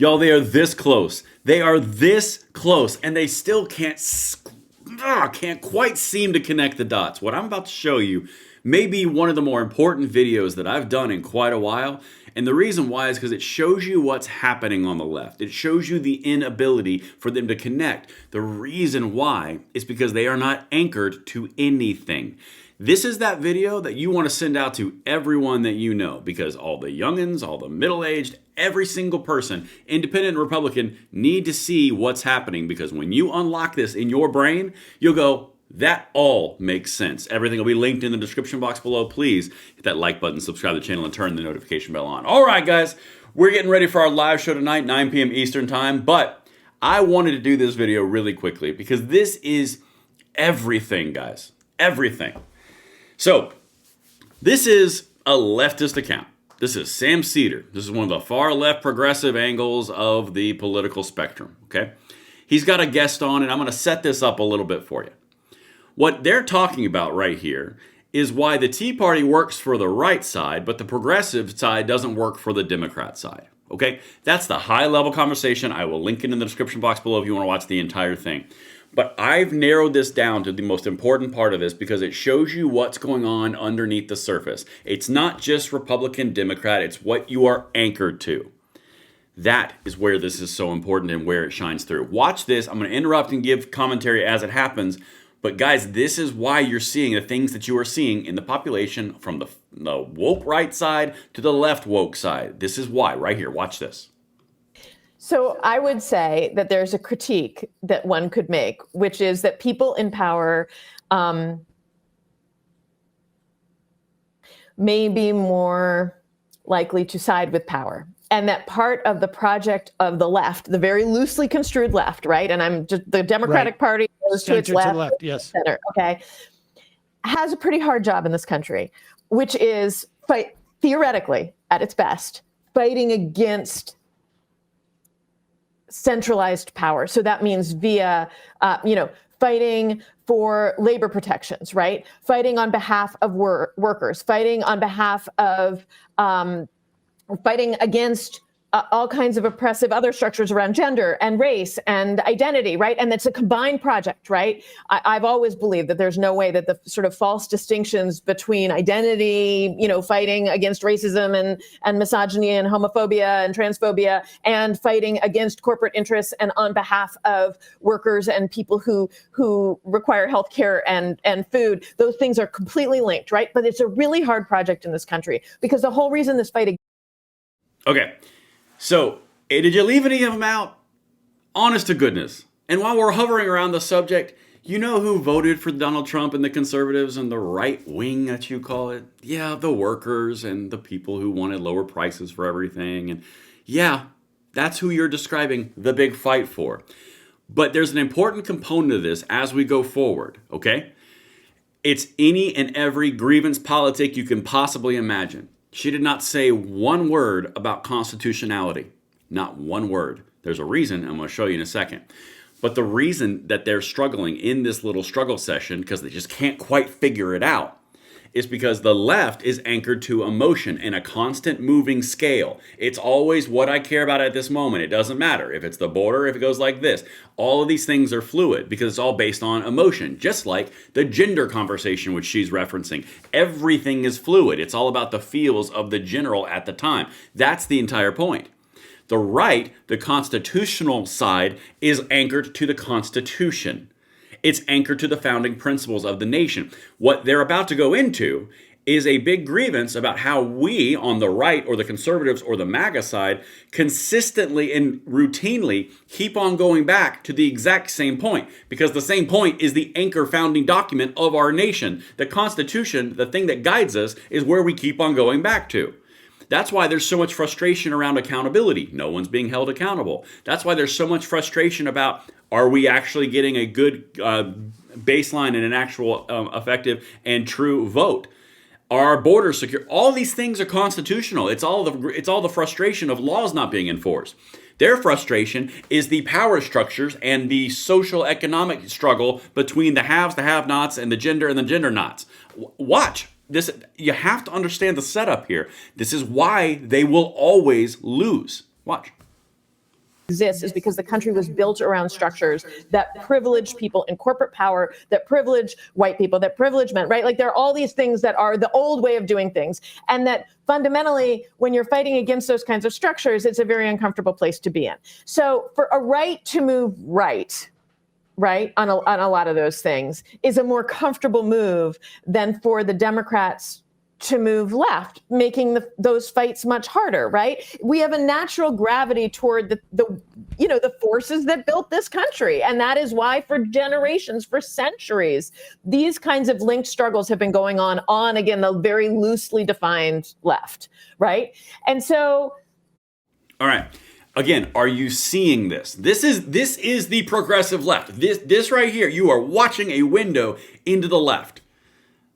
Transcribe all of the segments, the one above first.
Y'all, they are this close. They are this close, and they still can't quite seem to connect the dots. What I'm about to show you may be one of the more important videos that I've done in quite a while. And the reason why is because it shows you what's happening on the left. It shows you the inability for them to connect. The reason why is because they are not anchored to anything. This is that video that you want to send out to everyone that you know, because all the youngins, all the middle-aged, every single person, independent and Republican, need to see what's happening, because when you unlock this in your brain, you'll go, that all makes sense. Everything will be linked in the description box below. Please hit that like button, subscribe to the channel, and turn the notification bell on. All right, guys, we're getting ready for our live show tonight, 9 p.m. Eastern time, but I wanted to do this video really quickly because this is everything, guys, everything. So, this is a leftist account. This is Sam Cedar. This is one of the far left progressive angles of the political spectrum, okay? He's got a guest on, and I'm going to set this up a little bit for you. What they're talking about right here is why the Tea Party works for the right side, but the progressive side doesn't work for the Democrat side, okay? That's the high-level conversation. I will link it in the description box below if you want to watch the entire thing. But I've narrowed this down to the most important part of this because it shows you what's going on underneath the surface. It's not just Republican, Democrat, it's what you are anchored to. That is where this is so important and where it shines through. Watch this. I'm going to interrupt and give commentary as it happens. But guys, this is why you're seeing the things that you are seeing in the population from the woke right side to the left woke side. This is why, right here. Watch this. So I would say that there's a critique that one could make, which is that people in power may be more likely to side with power. And that part of the project of the left, the very loosely construed left, right? And I'm just the Democratic Party goes to its left, yes, center, okay, has a pretty hard job in this country, which is theoretically at its best, fighting against centralized power. So that means via, fighting for labor protections, right? Fighting on behalf of workers, fighting on behalf of, fighting against all kinds of oppressive other structures around gender and race and identity, right? And it's a combined project, right? I've always believed that there's no way that the sort of false distinctions between identity, fighting against racism and misogyny and homophobia and transphobia, and fighting against corporate interests and on behalf of workers and people who require health care and food, those things are completely linked, right? But it's a really hard project in this country because the whole reason this fight. Okay. So, did you leave any of them out? Honest to goodness. And while we're hovering around the subject, you know who voted for Donald Trump and the conservatives and the right wing that you call it? Yeah, the workers and the people who wanted lower prices for everything. And yeah, that's who you're describing the big fight for. But there's an important component of this as we go forward, okay? It's any and every grievance politic you can possibly imagine. She did not say one word about constitutionality. Not one word. There's a reason I'm going to show you in a second. But the reason that they're struggling in this little struggle session, because they just can't quite figure it out, is because the left is anchored to emotion and a constant moving scale. It's always what I care about at this moment. It doesn't matter if it's the border, if it goes like this. All of these things are fluid because it's all based on emotion, just like the gender conversation which she's referencing. Everything is fluid. It's all about the feels of the general at the time. That's the entire point. The right, the constitutional side, is anchored to the Constitution. It's anchored to the founding principles of the nation. What they're about to go into is a big grievance about how we on the right or the conservatives or the MAGA side consistently and routinely keep on going back to the exact same point, because the same point is the anchor founding document of our nation. The Constitution, the thing that guides us, is where we keep on going back to. That's why there's so much frustration around accountability. No one's being held accountable. That's why there's so much frustration about, are we actually getting a good baseline and an actual effective and true vote? Are our borders secure? All these things are constitutional. It's all the frustration of laws not being enforced. Their frustration is the power structures and the social economic struggle between the haves, the have-nots, and the gender nots. Watch. This, you have to understand the setup here. This is why they will always lose. Watch. exists is because the country was built around structures that privilege people in corporate power, that privilege white people, that privilege men, right? Like there are all these things that are the old way of doing things. And that fundamentally, when you're fighting against those kinds of structures, it's a very uncomfortable place to be in. So for a right to move right, on a lot of those things is a more comfortable move than for the Democrats to move left, making those fights much harder, right? We have a natural gravity toward the forces that built this country. And that is why for generations, for centuries, these kinds of linked struggles have been going on again, the very loosely defined left, right? And so... All right. Again, are you seeing this? This is the progressive left. This right here, you are watching a window into the left.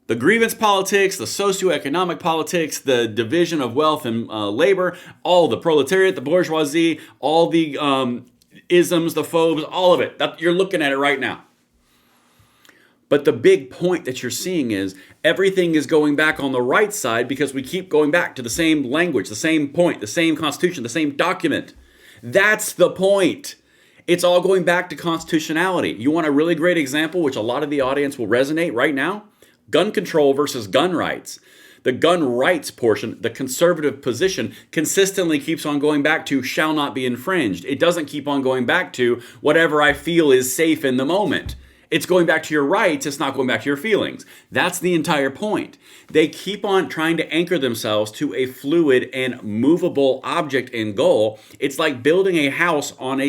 The grievance politics, the socioeconomic politics, the division of wealth and labor, all the proletariat, the bourgeoisie, all the isms, the phobes, all of it. You're looking at it right now. But the big point that you're seeing is everything is going back on the right side because we keep going back to the same language, the same point, the same constitution, the same document. That's the point. It's all going back to constitutionality. You want a really great example, which a lot of the audience will resonate right now? Gun control versus gun rights. The gun rights portion, the conservative position, consistently keeps on going back to shall not be infringed. It doesn't keep on going back to whatever I feel is safe in the moment. It's going back to your rights, it's not going back to your feelings. That's the entire point. They keep on trying to anchor themselves to a fluid and movable object and goal. It's like building a house on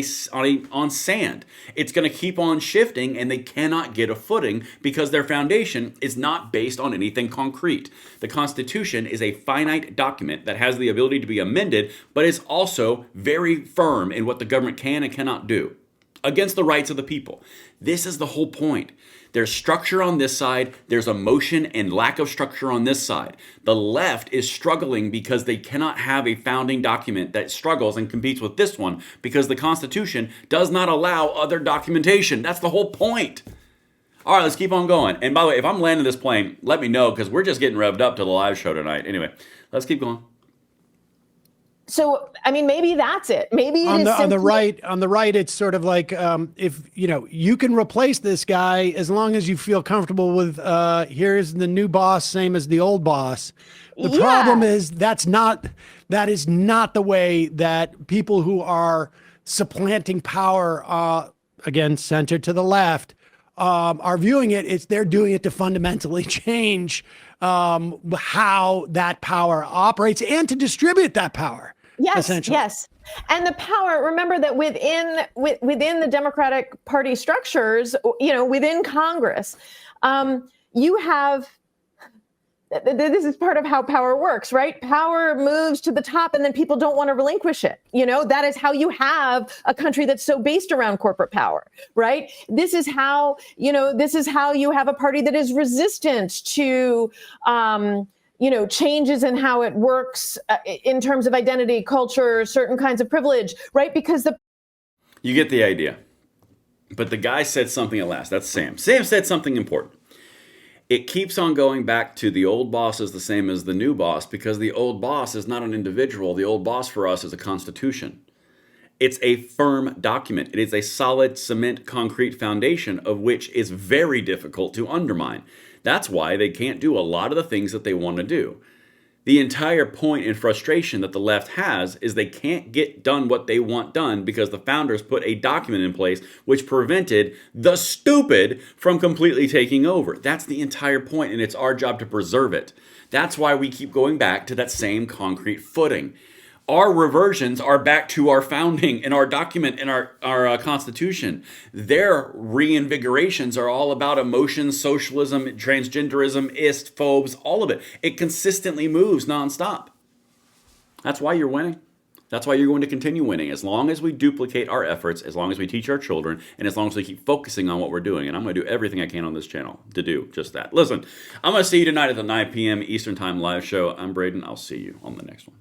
sand. It's going to keep on shifting and they cannot get a footing because their foundation is not based on anything concrete. The Constitution is a finite document that has the ability to be amended, but is also very firm in what the government can and cannot do against the rights of the people. This is the whole point. There's structure on this side, there's emotion and lack of structure on this side. The left is struggling because they cannot have a founding document that struggles and competes with this one because the Constitution does not allow other documentation. That's the whole point. All right, let's keep on going. And by the way, if I'm landing this plane, let me know because we're just getting revved up to the live show tonight. Anyway, let's keep going. So, I mean, maybe that's it. Maybe it is on the right, it's sort of like if you can replace this guy as long as you feel comfortable with here's the new boss, same as the old boss. The problem is that is not the way that people who are supplanting power, again, center to the left, are viewing it. They're doing it to fundamentally change how that power operates and to distribute that power. Yes, yes. And the power, remember that within the Democratic Party structures, within Congress, you have, this is part of how power works, right? Power moves to the top and then people don't want to relinquish it. That is how you have a country that's so based around corporate power, right? This is how you have a party that is resistant to, changes in how it works in terms of identity, culture, certain kinds of privilege, right? Because you get the idea. But the guy said something at last. That's Sam. Sam said something important. It keeps on going back to the old boss is the same as the new boss because the old boss is not an individual. The old boss for us is a constitution. It's a firm document. It is a solid cement concrete foundation of which is very difficult to undermine. That's why they can't do a lot of the things that they want to do. The entire point and frustration that the left has is they can't get done what they want done because the founders put a document in place which prevented the stupid from completely taking over. That's the entire point, and it's our job to preserve it. That's why we keep going back to that same concrete footing. Our reversions are back to our founding and our document and our Constitution. Their reinvigorations are all about emotions, socialism, transgenderism, phobes, all of it. It consistently moves nonstop. That's why you're winning. That's why you're going to continue winning. As long as we duplicate our efforts, as long as we teach our children, and as long as we keep focusing on what we're doing. And I'm going to do everything I can on this channel to do just that. Listen, I'm going to see you tonight at the 9 p.m. Eastern Time live show. I'm Braden. I'll see you on the next one.